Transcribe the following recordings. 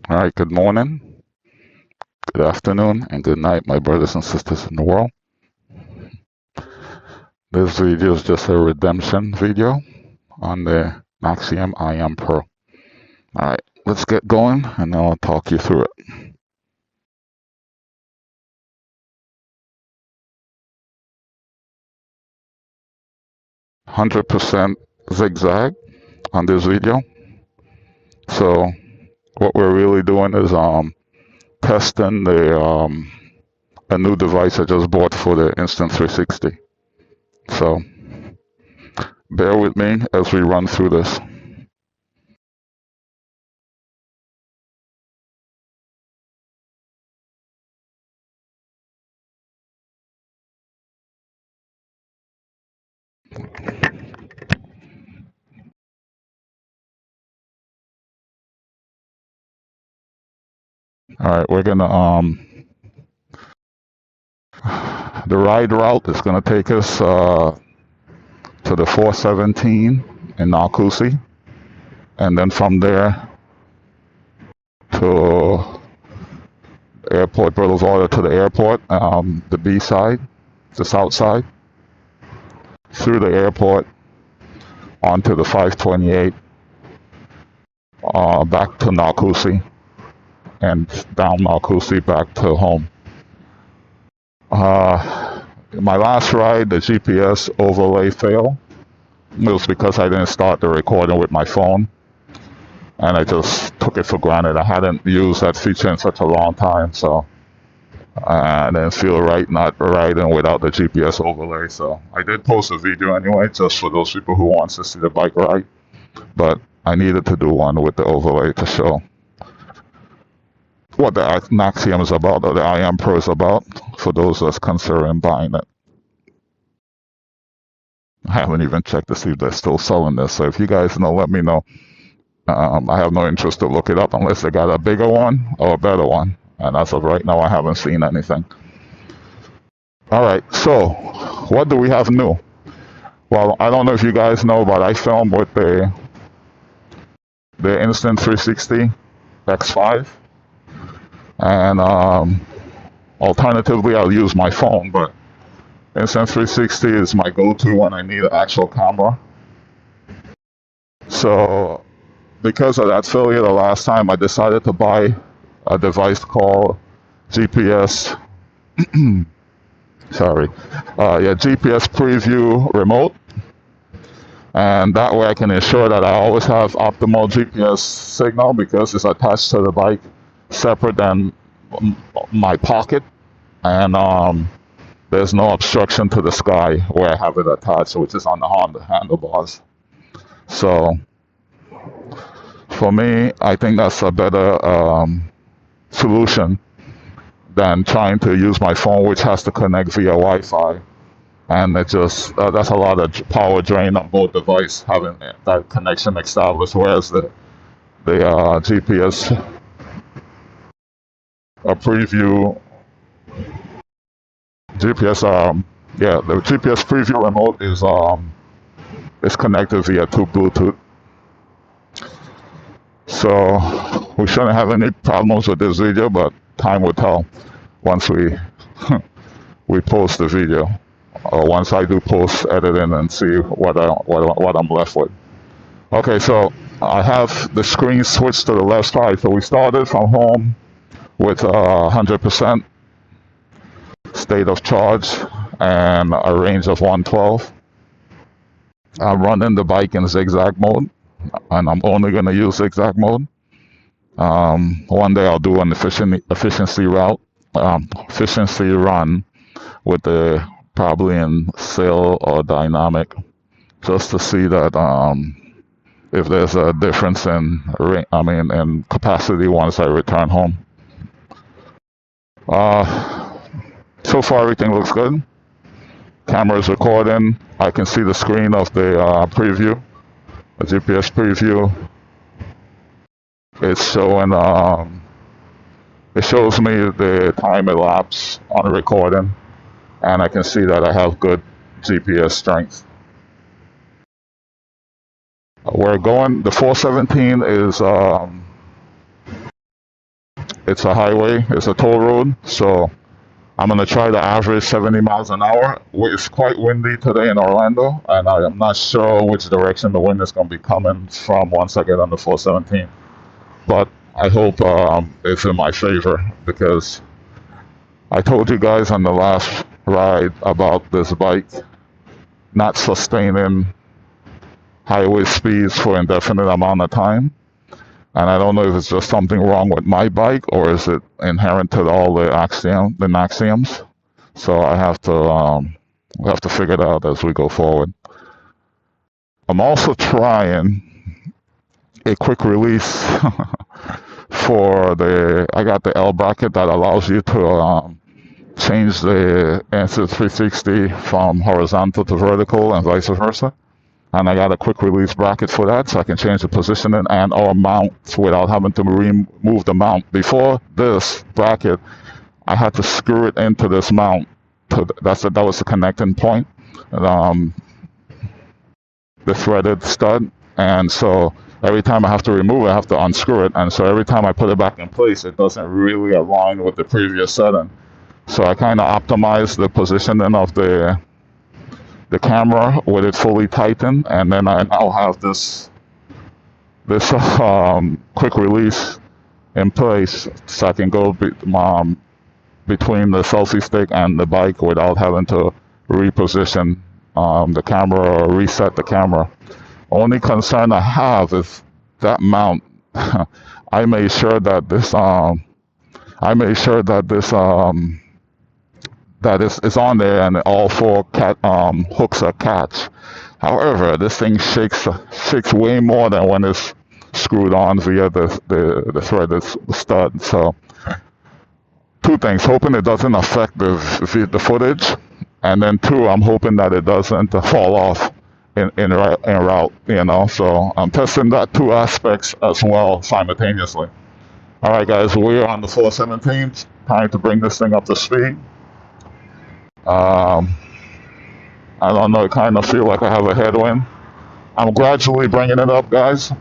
All right, good morning, good afternoon, and good night, my brothers and sisters in the world. This video is just a redemption video on the Naxeon I AM Pro. All right, let's get going, and I'll talk you through it. 100% zigzag on this video. So what we're really doing is testing a new device I just bought for the Instant 360. So bear with me as we run through this. All right, we're gonna the ride route is gonna take us to the 417 in Naxeon, and then from there to Airport Boulevard to the airport, the B side, the south side, through the airport onto the 528, back to Naxeon, and down Naxeon back to home. My last ride, the GPS overlay failed. It was because I didn't start the recording with my phone, and I just took it for granted. I hadn't used that feature in such a long time, so I didn't feel right not riding without the GPS overlay. So I did post a video anyway, just for those people who wants to see the bike ride. But I needed to do one with the overlay to show what the Naxeon is about, or the I AM Pro is about, for those that's considering buying it. I haven't even checked to see if they're still selling this. So if you guys know, let me know. I have no interest to look it up unless they got a bigger one or a better one. And as of right now, I haven't seen anything. All right, so what do we have new? Well, I don't know if you guys know, but I filmed with the Instant 360 X5. And alternatively, I'll use my phone, but Instant 360 is my go-to when I need an actual camera. So because of that failure the last time, I decided to buy a device called GPS, GPS Preview Remote. And that way I can ensure that I always have optimal GPS signal because it's attached to the bike separate than my pocket. And there's no obstruction to the sky where I have it attached, which is on the handlebars. So for me, I think that's a better solution than trying to use my phone, which has to connect via Wi-Fi. And it just that's a lot of power drain on both devices having that connection established. Whereas the GPS preview GPS the GPS preview remote is connected via Bluetooth. So we shouldn't have any problems with this video, but time will tell once we we post the video, or once I do post editing and see what I'm left with. Okay, so I have the screen switched to the left side. So we started from home with 100% state of charge and a range of 112. I'm running the bike in zigzag mode, and I'm only going to use zigzag mode. One day I'll do an efficiency run with the probably in sail or dynamic, just to see that if there's a difference in capacity once I return home. So far everything looks good. Camera's recording. I can see the screen of the preview, the GPS preview. It's showing. It shows me the time elapsed on recording, and I can see that I have good GPS strength. We're going. The 417 is it's a highway, it's a toll road, so I'm going to try to average 70 miles an hour. It's quite windy today in Orlando, and I am not sure which direction the wind is going to be coming from once I get on the 417. But I hope it's in my favor, because I told you guys on the last ride about this bike not sustaining highway speeds for indefinite amount of time. And I don't know if it's just something wrong with my bike, or is it inherent to all the Naxeons. So I have to figure it out as we go forward. I'm also trying a quick release for I got the L bracket that allows you to change the answer 360 from horizontal to vertical and vice versa. And I got a quick release bracket for that, so I can change the positioning and or mount without having to remove the mount. Before this bracket, I had to screw it into this mount. That was the connecting point, the threaded stud. And so every time I have to remove it, I have to unscrew it. And so every time I put it back in place, it doesn't really align with the previous setting. So I kind of optimized the positioning of the camera with it fully tightened, and then I now have this quick release in place, so I can go between the selfie stick and the bike without having to reposition the camera or reset the camera. Only concern I have is that mount. I made sure that that is on there, and all four hooks are catch. However, this thing shakes way more than when it's screwed on via the threaded stud. So, two things: hoping it doesn't affect the footage, and then two, I'm hoping that it doesn't fall off in route. So I'm testing that two aspects as well simultaneously. All right, guys, we're on the 417. Time to bring this thing up to speed. I don't know, I kind of feel like I have a headwind. I'm gradually bringing it up, guys,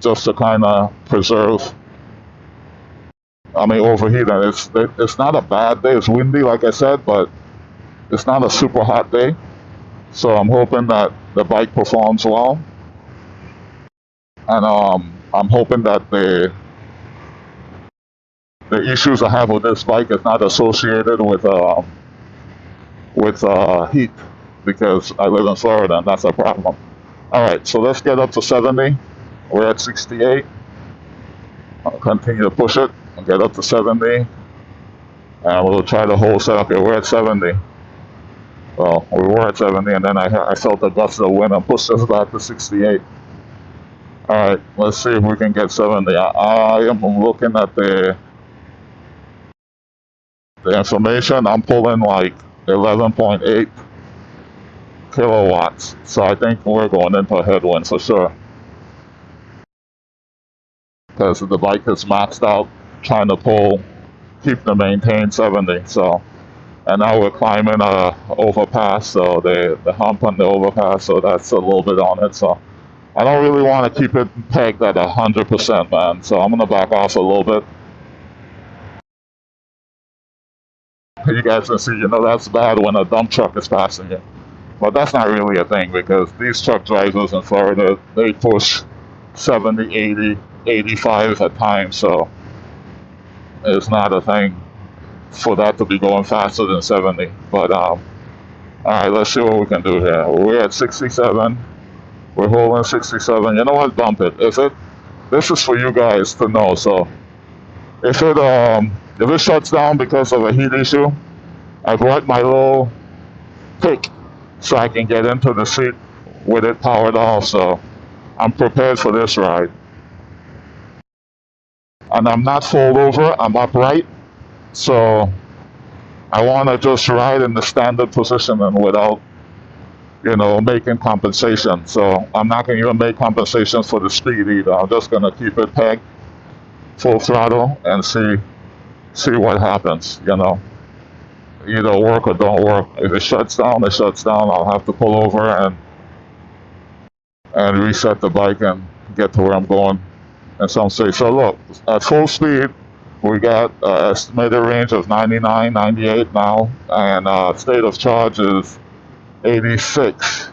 just to kind of preserve, overheat. And it's not a bad day. It's windy, like I said, but it's not a super hot day. So I'm hoping that the bike performs well. And I'm hoping that the issues I have with this bike is not associated with heat, because I live in Florida and that's a problem. All right, so let's get up to 70. We're at 68. I'll continue to push it and get up to 70, and we'll try to hold set. Okay, we're at 70. Well, we were at 70, and then I felt a gust of wind and pushed us back to 68. All right, let's see if we can get 70. I am looking at the information. I'm pulling like 11.8 kilowatts, so I think we're going into a headwind for sure, because the bike is maxed out trying to keep the maintain 70. So, and now we're climbing a overpass, so the hump on the overpass, so that's a little bit on it. So I don't really want to keep it pegged at 100%, man. So I'm gonna back off a little bit. You guys can see, that's bad when a dump truck is passing you. But that's not really a thing, because these truck drivers in Florida, they push 70, 80, 85 at times. So it's not a thing for that to be going faster than 70. But all right, let's see what we can do here. We're at 67. We're holding 67. You know what? Dump it. This is for you guys to know. So if it shuts down because of a heat issue, I brought my little pick so I can get into the seat with it powered off. So I'm prepared for this ride. And I'm not fold over, I'm upright. So I want to just ride in the standard position and without, making compensation. So I'm not going to even make compensations for the speed either. I'm just going to keep it pegged, full throttle, and see what happens. Either work or don't work. If it shuts down, it shuts down. I'll have to pull over and reset the bike and get to where I'm going in some state. So look, at full speed, We got estimated range of 99, 98 now, and state of charge is 86.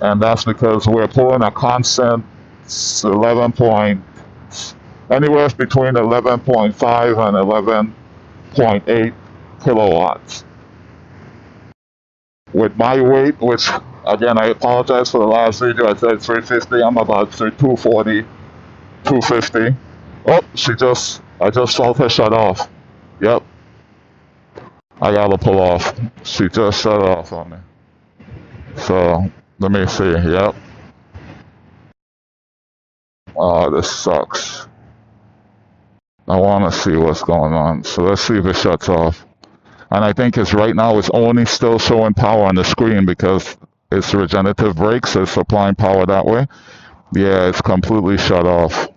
And that's because we're pulling a constant 11 point, anywhere between 11.5 and 11.8 kilowatts. With my weight, which again, I apologize for the last video, I said 350, I'm about 240, 250. Oh, I just felt her shut off. Yep, I gotta pull off. She just shut off on me. So, let me see, yep. Oh, this sucks. I wanna see what's going on. So let's see if it shuts off. And I think it's right now it's only still showing power on the screen because it's regenerative brakes, so it's supplying power that way. Yeah, it's completely shut off.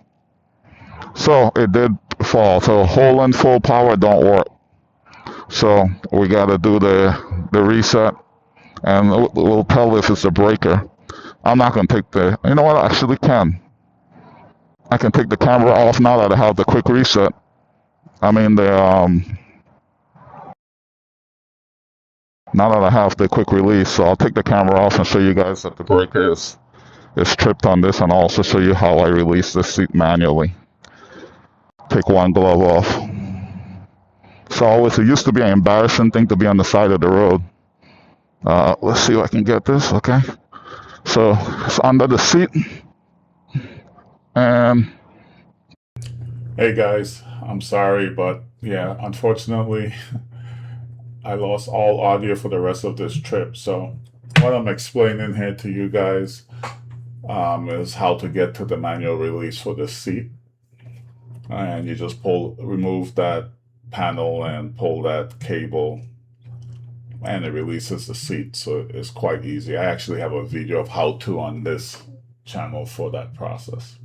So it did fall. So holding full power don't work. So we gotta do the reset, and we'll tell if it's a breaker. I'm not gonna take the. You know what? I actually can. I can take the camera off now that I have the quick reset. I mean now that I have the quick release, so I'll take the camera off and show you guys that the breaker is tripped on this, and I'll also show you how I release the seat manually. Take one glove off. So it used to be an embarrassing thing to be on the side of the road. Let's see if I can get this, okay? So it's under the seat. And hey guys, I'm sorry, but yeah, unfortunately, I lost all audio for the rest of this trip. So what I'm explaining here to you guys is how to get to the manual release for this seat. And you just remove that panel and pull that cable, and it releases the seat. So it's quite easy. I actually have a video of how to on this channel for that process.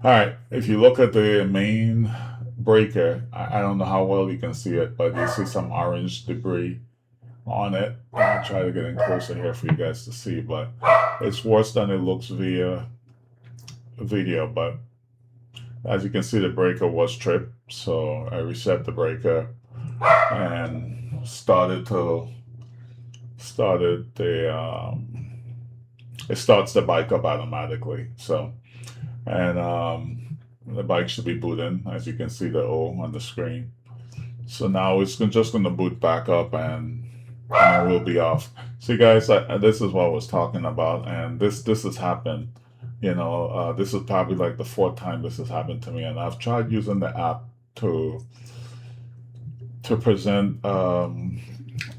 All right, if you look at the main breaker, I don't know how well you can see it, but you see some orange debris on it. I'll try to get in closer here for you guys to see, but it's worse than it looks via video. But as you can see, the breaker was tripped, so I reset the breaker and it starts the bike up automatically. So, and the bike should be booting, as you can see the O on the screen. So now it's just going to boot back up, and we'll be off. See guys, this is what I was talking about, and this has happened. You know, this is probably like the 4th time this has happened to me, and I've tried using the app to present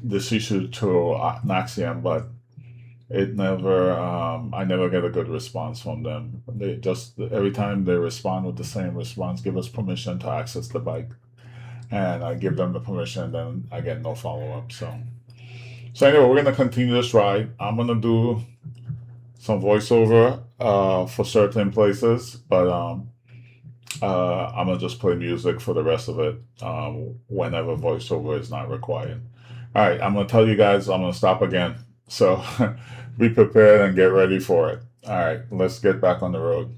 this issue to Naxeon, but it never, I never get a good response from them. They just, every time they respond with the same response, give us permission to access the bike, and I give them the permission, and then I get no follow-up. So anyway, we're gonna continue this ride. I'm gonna do some voiceover for certain places, but I'm gonna just play music for the rest of it whenever voiceover is not required. All right, I'm gonna tell you guys, I'm gonna stop again. So be prepared and get ready for it. All right, let's get back on the road.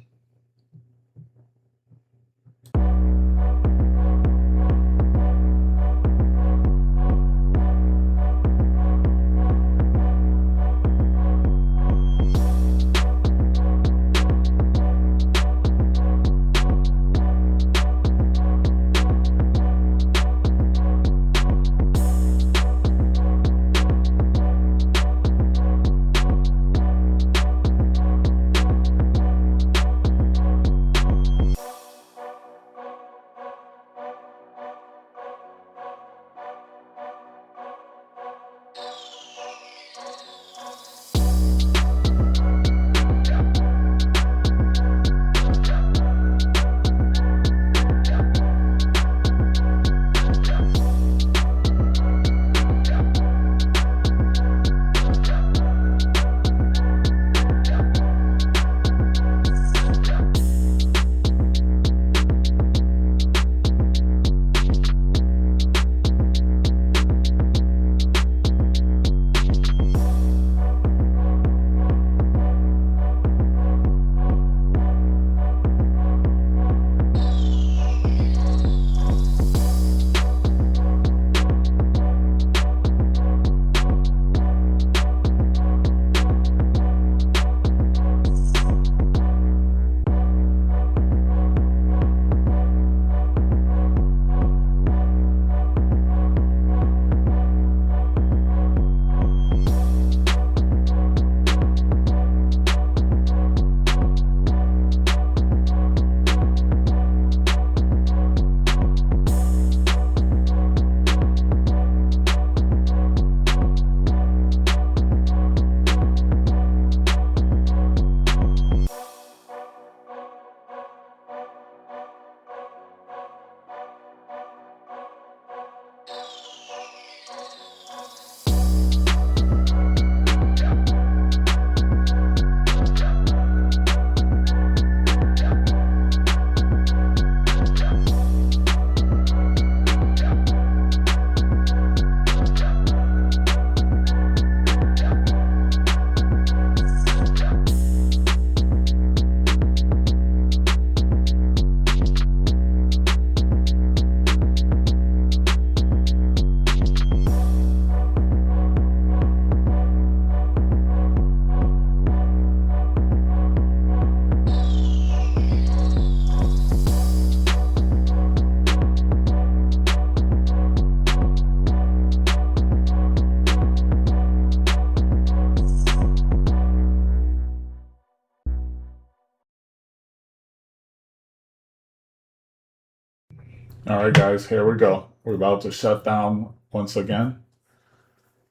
All right, guys, here we go. We're about to shut down once again.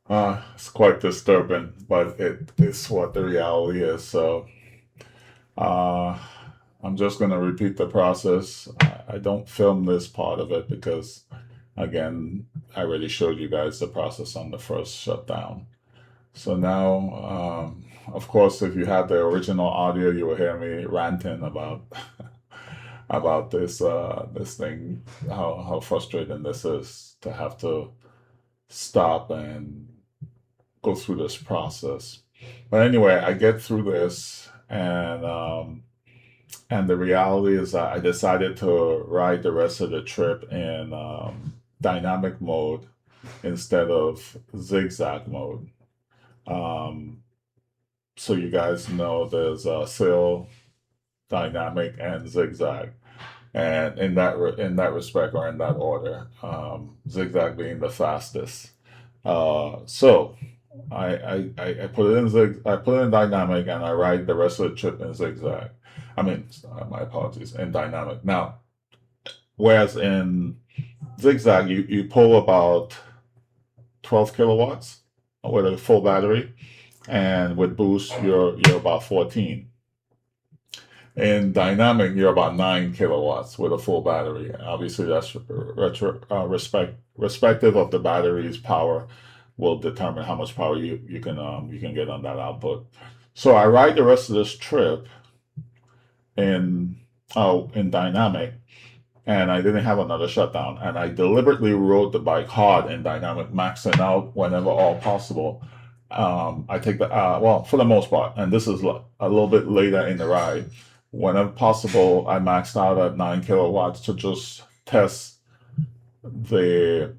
It's quite disturbing, but it is what the reality is. So, uh, I'm just gonna repeat the process. I don't film this part of it because, again, I already showed you guys the process on the first shutdown. So now, of course, if you had the original audio, you will hear me ranting about about this thing, how frustrating this is to have to stop and go through this process. But anyway, I get through this, and the reality is that I decided to ride the rest of the trip in dynamic mode instead of zigzag mode. Um, so you guys know there's sail, dynamic, and zigzag, and in that respect or in that order, zigzag being the fastest. So I put it in I put it in dynamic and I ride the rest of the trip in zigzag. I mean, my apologies, in dynamic. Now, whereas in zigzag, you pull about 12 kilowatts with a full battery, and with boost, you're about 14. In dynamic, you're about 9 kilowatts with a full battery. Obviously, that's respective of the battery's power will determine how much power you can get on that output. So I ride the rest of this trip in in dynamic, and I didn't have another shutdown. And I deliberately rode the bike hard in dynamic, maxing out whenever all possible. I take the well, for the most part, and this is a little bit later in the ride. Whenever possible, I maxed out at 9 kilowatts to just test the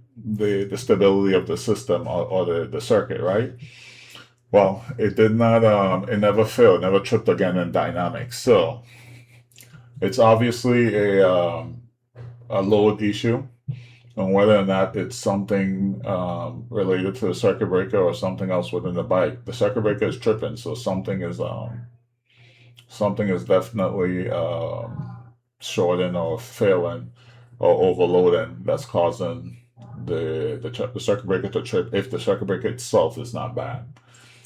stability of the system or the circuit, right? Well, it did not. It never failed, never tripped again in dynamics. So it's obviously a load issue, and whether or not it's something related to the circuit breaker or something else within the bike. The circuit breaker is tripping, so something is definitely shorting or failing or overloading that's causing the circuit breaker to trip if the circuit breaker itself is not bad.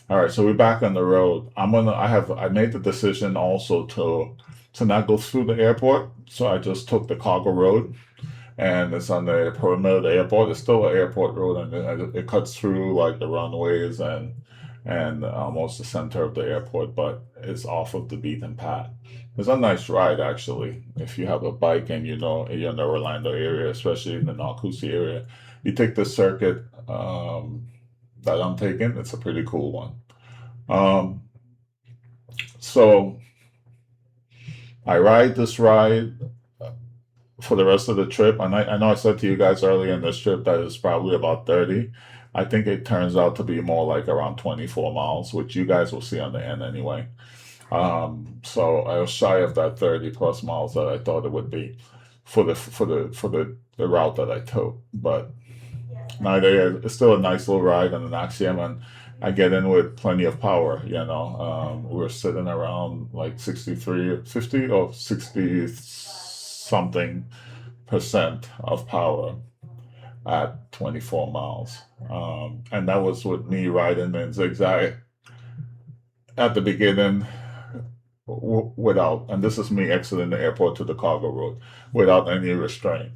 All right, so we're back on the road. I made the decision also to not go through the airport, so I just took the cargo road, and it's on the perimeter of the airport. It's still an airport road, and it cuts through like the runways and almost the center of the airport, but it's off of the beaten path. It's a nice ride actually. If you have a bike and you know you're in the Orlando area, especially in the Naxeon area, you take the circuit that I'm taking. It's a pretty cool one. Um, so I ride this ride for the rest of the trip. And I know I said to you guys earlier in this trip that it's probably about 30. I think it turns out to be more like around 24 miles, which you guys will see on the end anyway. So I was shy of that 30 plus miles that I thought it would be for the route that I took. But neither it's still a nice little ride on the Naxeon, and I get in with plenty of power. We're sitting around like 63, 50 or 60 something percent of power at 24 miles. And that was with me riding in zigzag at the beginning without, and this is me exiting the airport to the cargo road without any restraint.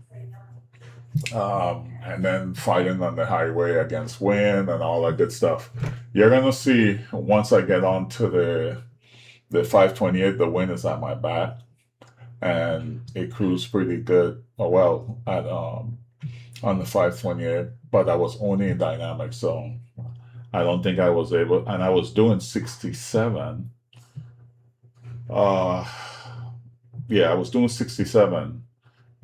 And then fighting on the highway against wind and all that good stuff. You're gonna see once I get onto the 528, the wind is at my back, and it cruised pretty good. Oh well, at on the 528, but I was only in dynamic, so I don't think I was able. And I was doing 67. Uh, yeah, I was doing 67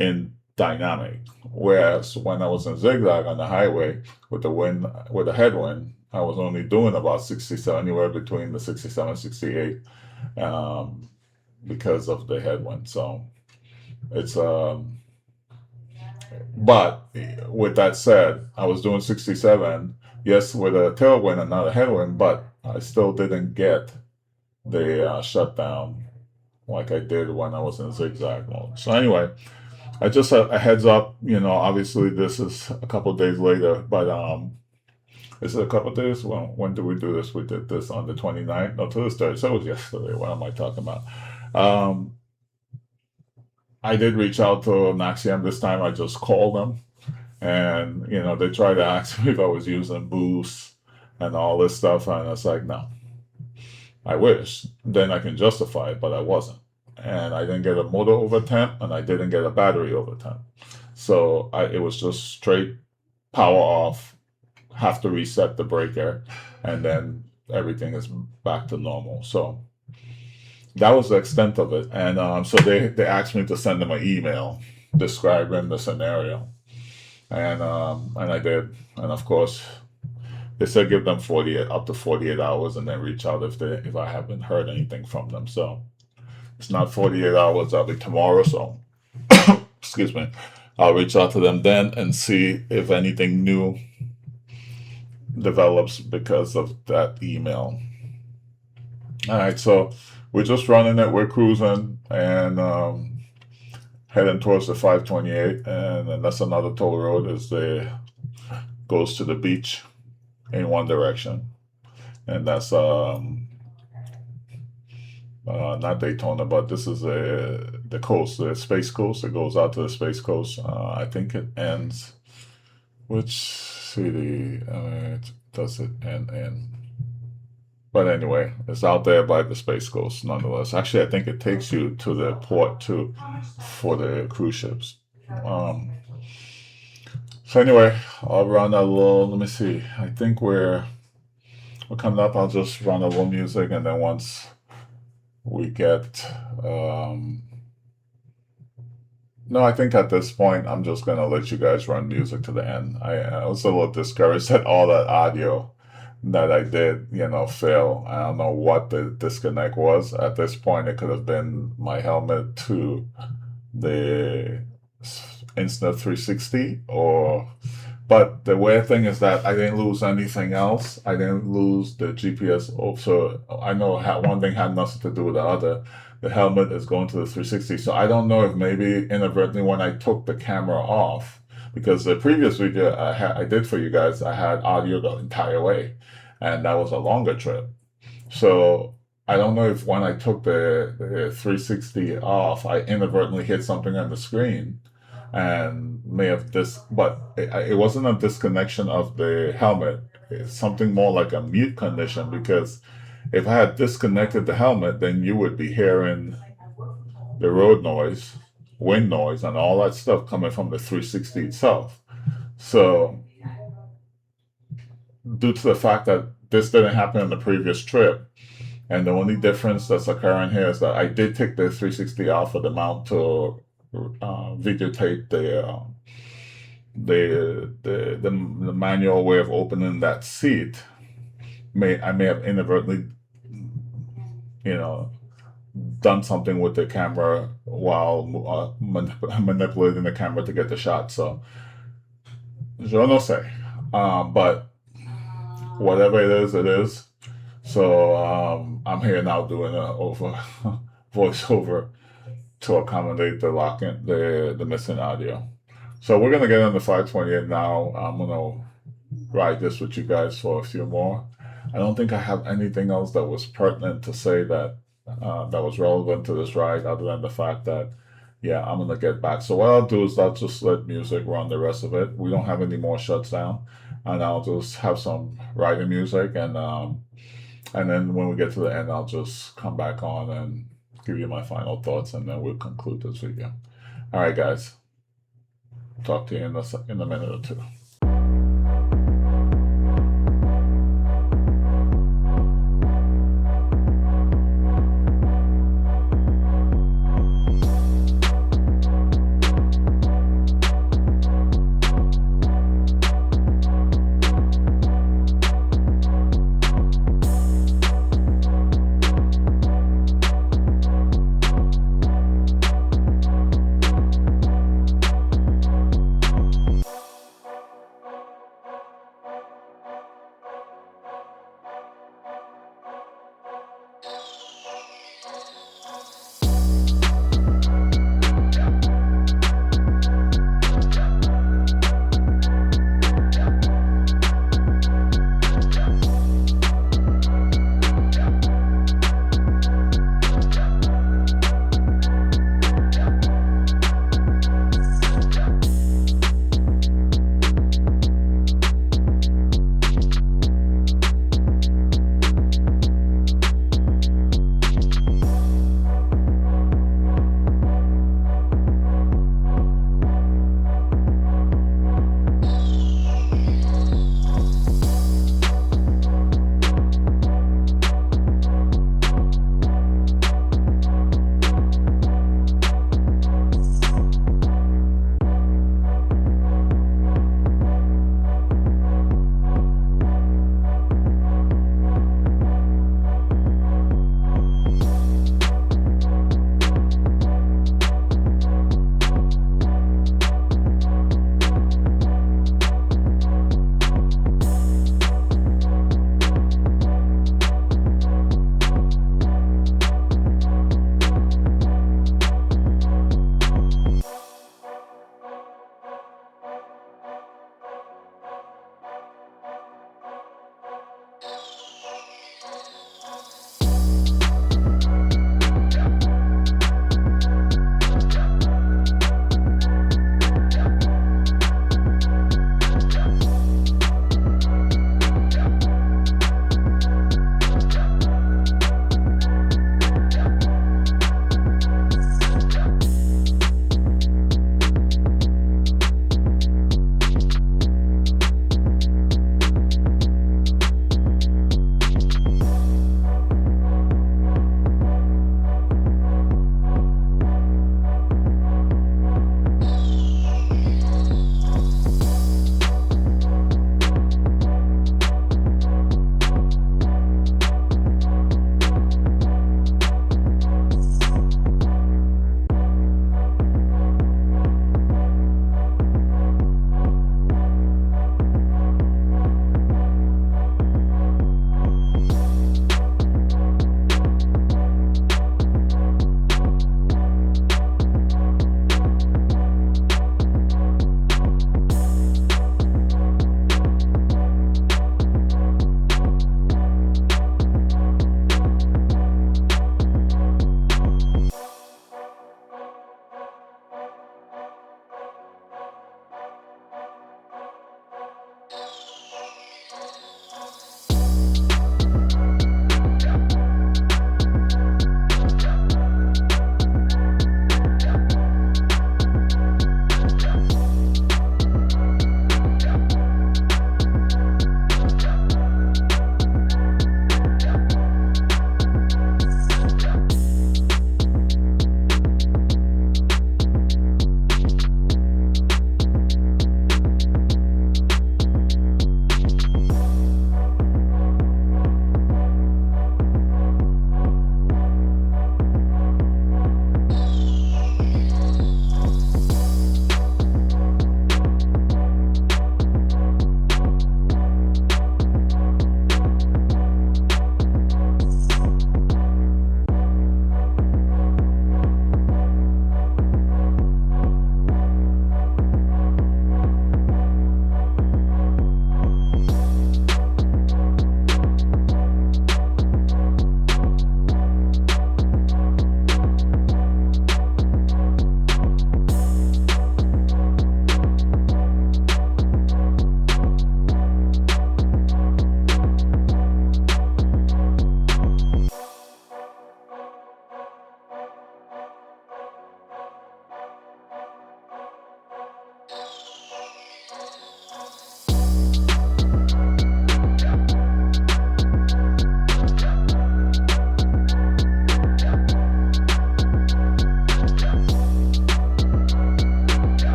in dynamic. Whereas when I was in zigzag on the highway with the wind, with the headwind, I was only doing about 67, anywhere between the 67 and 68, because of the headwind. So it's but with that said, I was doing 67, yes, with a tailwind and not a headwind, but I still didn't get the shutdown like I did when I was in zigzag mode. So anyway, just a heads up, obviously this is a couple of days later, but is it a couple of days? Well, when did we do this? We did this on the 29th. No, to this Thursday. So it was yesterday. What am I talking about? Um, I did reach out to Naxeon this time. I just called them, and they tried to ask me if I was using Boost and all this stuff, and I was like, no. I wish. Then I can justify it, but I wasn't. And I didn't get a motor over temp, and I didn't get a battery over temp. So it was just straight power off, have to reset the breaker, and then everything is back to normal. So that was the extent of it. And so they asked me to send them an email describing the scenario. And I did. And of course, they said give them up to 48 hours and then reach out if I haven't heard anything from them. So it's not 48 hours, that'll be tomorrow. So excuse me. I'll reach out to them then and see if anything new develops because of that email. All right, so we're just running it, we're cruising and heading towards the 528, and then that's another toll road as they goes to the beach in one direction, and that's not Daytona, but this is the coast, the Space Coast. It goes out to the Space Coast. I think it ends. Which city does it end in? But anyway, it's out there by the Space Coast nonetheless. Actually, I think it takes you to the port too for the cruise ships. So anyway, I'll run a little. Let me see. I think we're coming up. I'll just run a little music, and then once we get. No, I think at this point I'm just gonna let you guys run music to the end. I was a little discouraged that all that audio that I did, fail. I don't know what the disconnect was. At this point, it could have been my helmet to the Insta 360 but the weird thing is that I didn't lose anything else. I didn't lose the GPS. Also, I know one thing had nothing to do with the other. The helmet is going to the 360. So I don't know if maybe inadvertently when I took the camera off, because the previous video I did for you guys, I had audio the entire way, and that was a longer trip. So I don't know if when I took the 360 off, I inadvertently hit something on the screen and may have but it wasn't a disconnection of the helmet. It's something more like a mute condition, because if I had disconnected the helmet, then you would be hearing the road noise, wind noise, and all that stuff coming from the 360 itself. So due to the fact that this didn't happen on the previous trip, and the only difference that's occurring here is that I did take the 360 off of the mount to videotape the manual way of opening that seat. I may have inadvertently, done something with the camera while manipulating the camera to get the shot. So, je ne sais. But whatever it is, it is. So I'm here now doing a voiceover to accommodate the missing audio. So we're gonna get on the 528 now. I'm gonna ride this with you guys for a few more. I don't think I have anything else that was pertinent to say that was relevant to this ride, other than the fact that, yeah, I'm gonna get back. So what I'll do is I'll just let music run the rest of it. We don't have any more shuts down, and I'll just have some riding music, and then when we get to the end, I'll just come back on and give you my final thoughts, and then we'll conclude this video. All right, guys. Talk to you in a minute or two.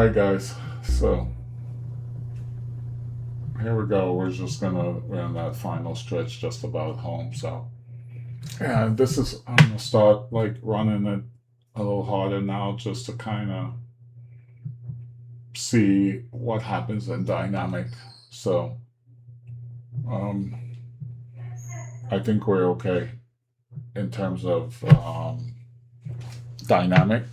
right, guys. So here we go. We're on that final stretch, just about home. So yeah, I'm gonna start like running it a little harder now, just to kind of see what happens in dynamic. So um, I think we're okay in terms of dynamic.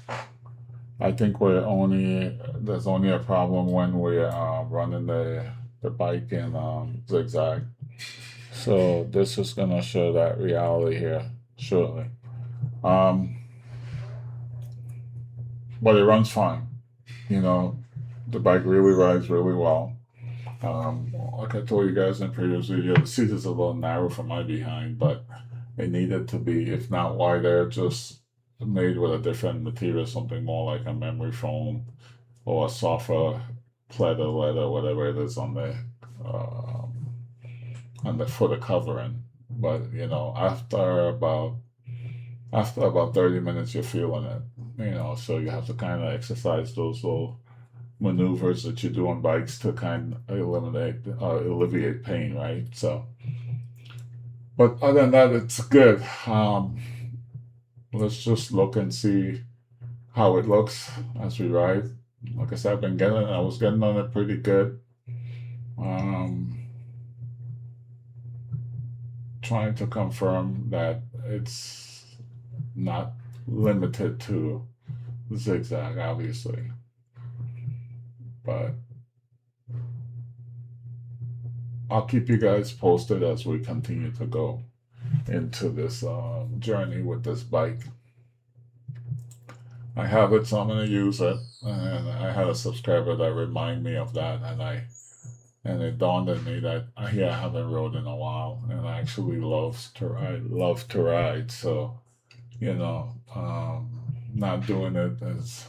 I think there's only a problem when we're running the bike in zigzag. So this is gonna show that reality here shortly. Um, but it runs fine. You know, the bike really rides really well. Like I told you guys in previous video, the seat is a little narrow for my behind, but it needed to be, if not wider, just made with a different material, something more like a memory foam or a softer pleather leather, whatever it is um, on the for the covering. But after about 30 minutes, you're feeling it. So you have to kind of exercise those little maneuvers that you do on bikes to kind of alleviate pain, right? So, but other than that, it's good. Let's just look and see how it looks as we ride. Like I said, I was getting on it pretty good. Um, Trying to confirm that it's not limited to zigzag, obviously, but I'll keep you guys posted as we continue to go into this journey with this bike. I have it, so I'm going to use it. And I had a subscriber that reminded me of that, and it dawned on me that I haven't rode in a while, and I actually love to ride. So, not doing it is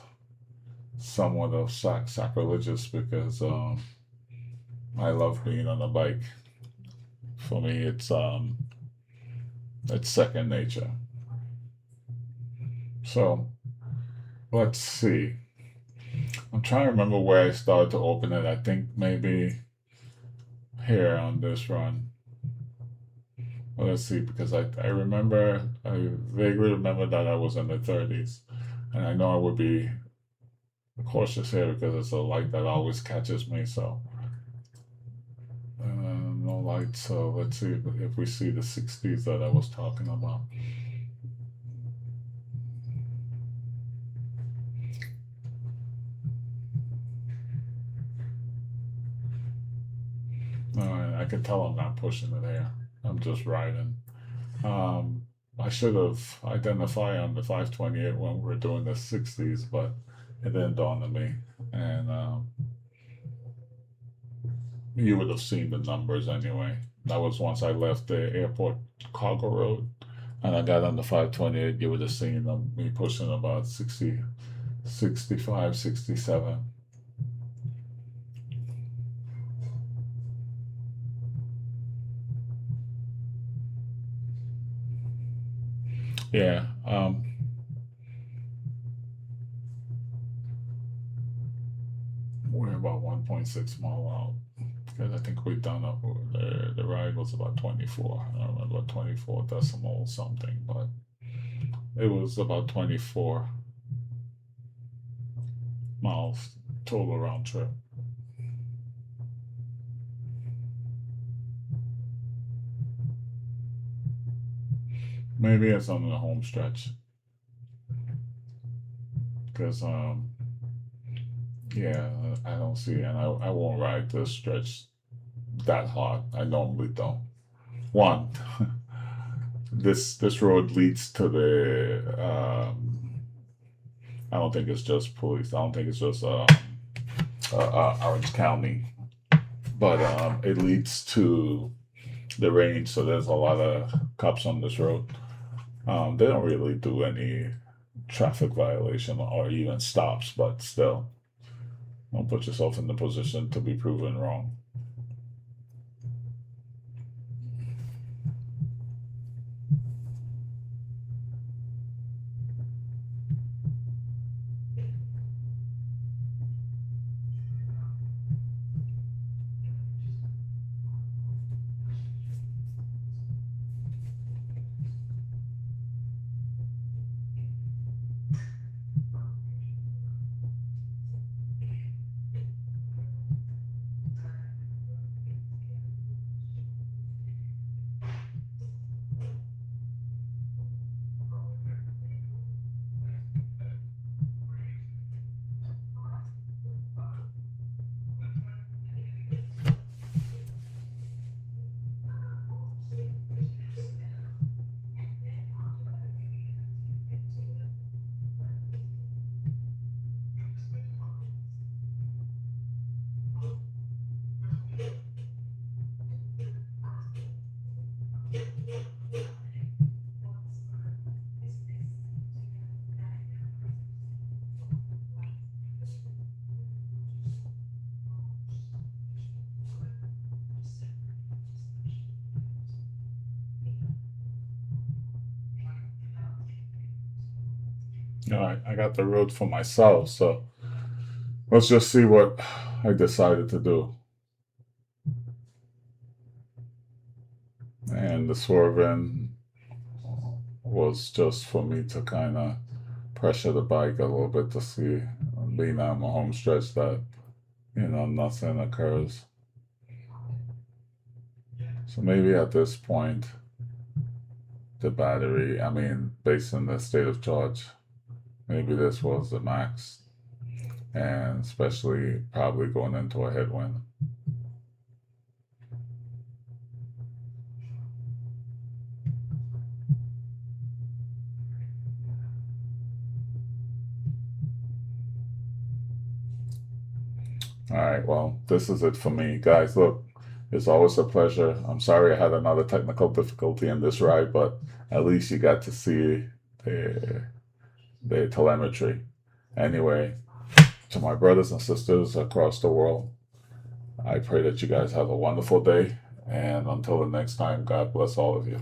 somewhat of sacrilegious because I love being on a bike. For me, it's second nature. So let's see. I'm trying to remember where I started to open it. I think maybe here on this run. Well, let's see, because I vaguely remember that I was in the 30s, and I know I would be cautious here because it's a light that always catches me. So no light. So let's see if we see the 60s that I was talking about. I can tell I'm not pushing it here. I'm just riding. I should have identified on the 528 when we were doing the 60s, but it didn't dawn on me. And you would have seen the numbers anyway. That was once I left the airport cargo road and I got on the 528. You would have seen me pushing about 60, 65, 67. Yeah. We're about 1.6 mile out. Because I think we've done the ride was about 24. I don't remember, 24 decimal something, but it was about 24 miles total round trip. Maybe it's on the home stretch. Because I don't see, and I won't ride this stretch that hard. I normally don't. One, this road leads to the. I don't think it's just police. I don't think it's just Orange County, but it leads to the range. So there's a lot of cops on this road. They don't really do any traffic violation or even stops, but still, don't put yourself in the position to be proven wrong. I got the road for myself. So let's just see what I decided to do. And the swerving was just for me to kind of pressure the bike a little bit to see, being on my home stretch, that, nothing occurs. So maybe at this point, the battery, based on the state of charge, maybe this was the max, and especially probably going into a headwind. All right, well, this is it for me. Guys, look, it's always a pleasure. I'm sorry I had another technical difficulty in this ride, but at least you got to see the telemetry. Anyway, to my brothers and sisters across the world, I pray that you guys have a wonderful day. And until the next time, God bless all of you.